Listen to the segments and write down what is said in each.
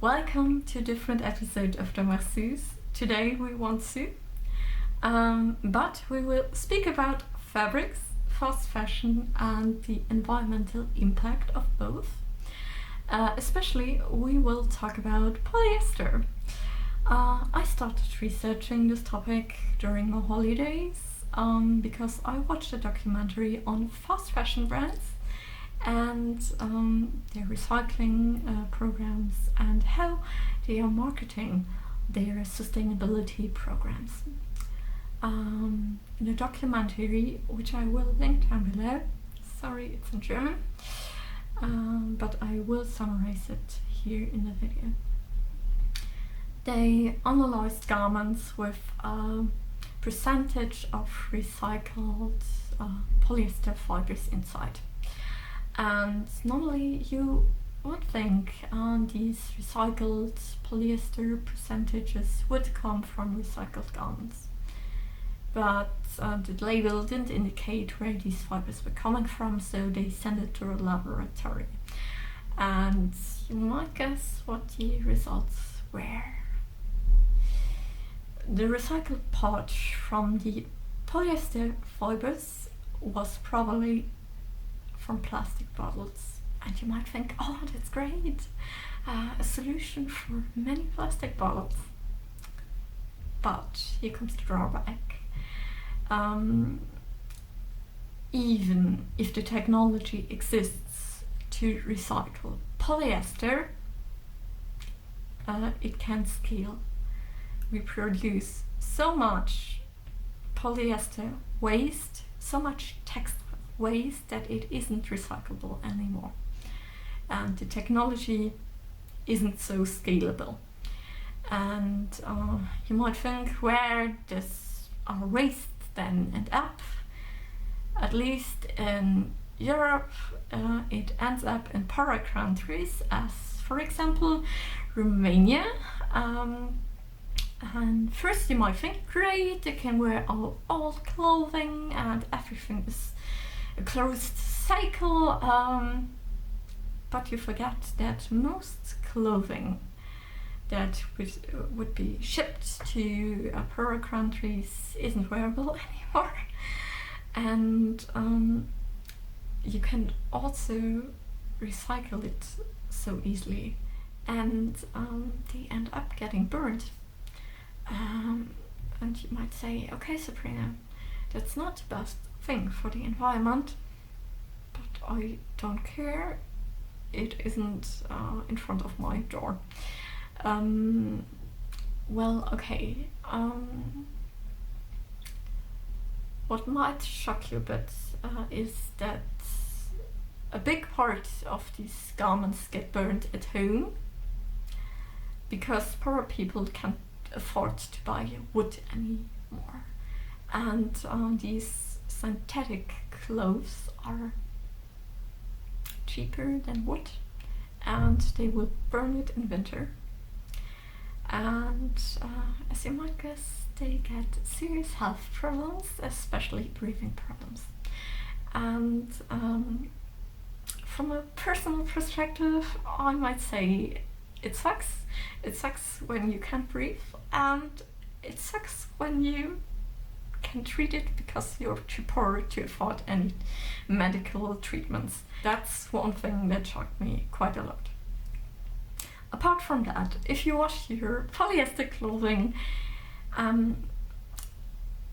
Welcome to a different episode of Drawbacks. Today we want to, but we will speak about fabrics, fast fashion and the environmental impact of both. Especially we will talk about polyester. I started researching this topic during my holidays because I watched a documentary on fast fashion brands and their recycling programs and how they are marketing their sustainability programs. In a documentary, which I will link down below, sorry it's in German, but I will summarize it here in the video. They analyzed garments with a percentage of recycled polyester fibers inside. And normally you would think these recycled polyester percentages would come from recycled garments. But the label didn't indicate where these fibers were coming from, so they sent it to a laboratory. And you might guess what the results were. The recycled part from the polyester fibers was probably from plastic bottles, and you might think, oh, that's great, a solution for many plastic bottles. But here comes the drawback. Even if the technology exists to recycle polyester, it can't scale. We produce so much polyester waste, so much textile waste that it isn't recyclable anymore, and the technology isn't so scalable. And you might think, where does our waste then end up? At least in Europe, it ends up in poorer countries, as for example Romania. And first you might think, great, they can wear our old clothing and everything is a closed cycle, but you forget that most clothing that would be shipped to poorer countries isn't wearable anymore. And you can also recycle it so easily, and they end up getting burned. And you might say, okay, Sabrina, that's not the best thing for the environment, but I don't care, it isn't in front of my door. Well, okay, what might shock you a bit is that a big part of these garments get burned at home because poorer people can't afford to buy wood anymore, and these synthetic clothes are cheaper than wood, and they will burn it in winter, and as you might guess, they get serious health problems, especially breathing problems. And from a personal perspective, I might say it sucks. It sucks when you can't breathe, and it sucks when you can treat it because you're too poor to afford any medical treatments. That's one thing that shocked me quite a lot. Apart from that, if you wash your polyester clothing,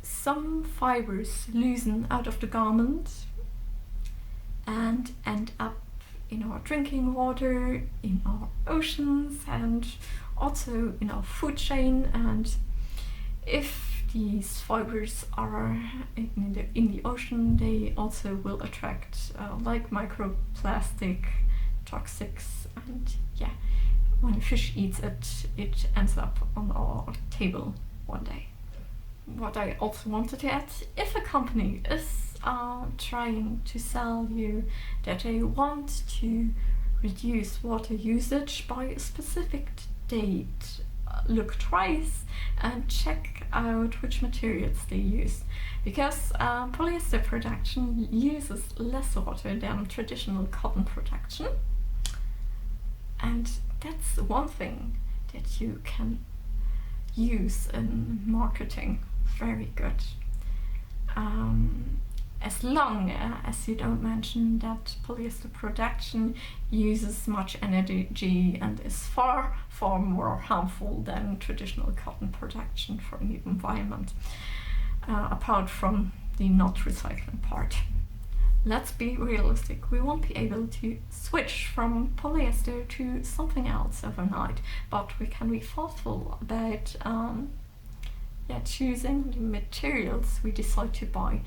some fibers loosen out of the garment and end up in our drinking water, in our oceans, and also in our food chain. And if these fibers are in the ocean, they also will attract like microplastic, toxics, and yeah, when a fish eats it, it ends up on our table one day. What I also wanted to add, if a company is trying to sell you that they want to reduce water usage by a specific date, look twice and check out which materials they use, because polyester production uses less water than traditional cotton production, and that's one thing that you can use in marketing very good. As long as you don't mention that polyester production uses much energy and is far more harmful than traditional cotton production for the environment, apart from the not recycling part. Let's be realistic, we won't be able to switch from polyester to something else overnight, but we can be thoughtful about choosing the materials we decide to buy.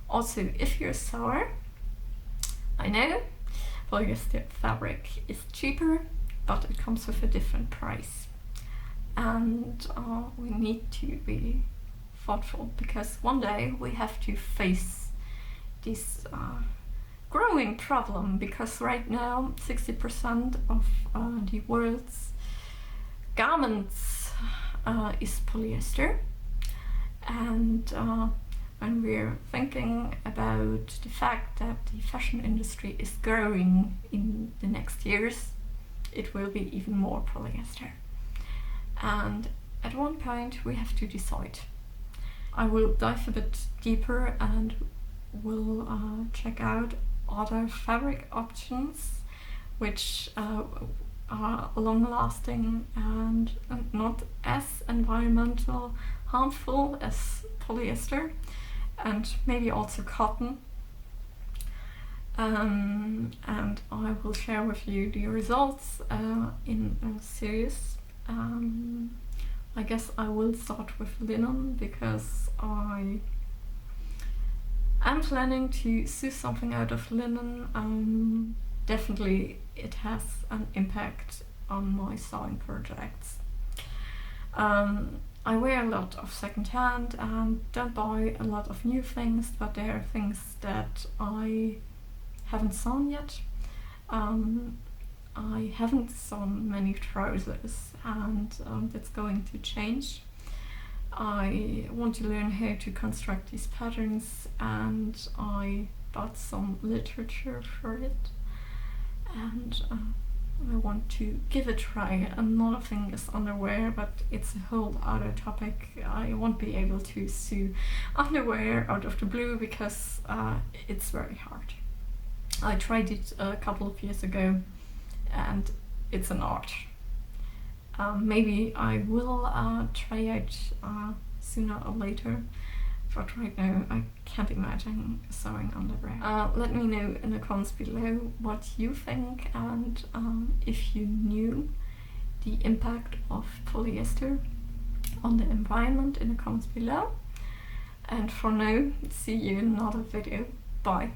Also, if you're a sewer, I know polyester fabric is cheaper, but it comes with a different price. And we need to be thoughtful, because one day we have to face this growing problem, because right now 60% of the world's garments is polyester. And when we're thinking about the fact that the fashion industry is growing in the next years, it will be even more polyester. And at one point we have to decide. I will dive a bit deeper and will check out other fabric options which are long-lasting and not as environmental harmful as polyester, and maybe also cotton. And I will share with you the results in a series. I guess I will start with linen, because I am planning to sew something out of linen. Definitely it has an impact on my sewing projects. I wear a lot of secondhand and don't buy a lot of new things, but there are things that I haven't sewn yet. I haven't sewn many trousers, and that's going to change. I want to learn how to construct these patterns, and I bought some literature for it, and I want to give it a try. Another thing is underwear, but it's a whole other topic. I won't be able to sew underwear out of the blue, because it's very hard. I tried it a couple of years ago, and it's an art. Maybe I will try it sooner or later, but right now I can't imagine sewing underwear. Let me know in the comments below what you think, and if you knew the impact of polyester on the environment in the comments below. And for now, see you in another video. Bye.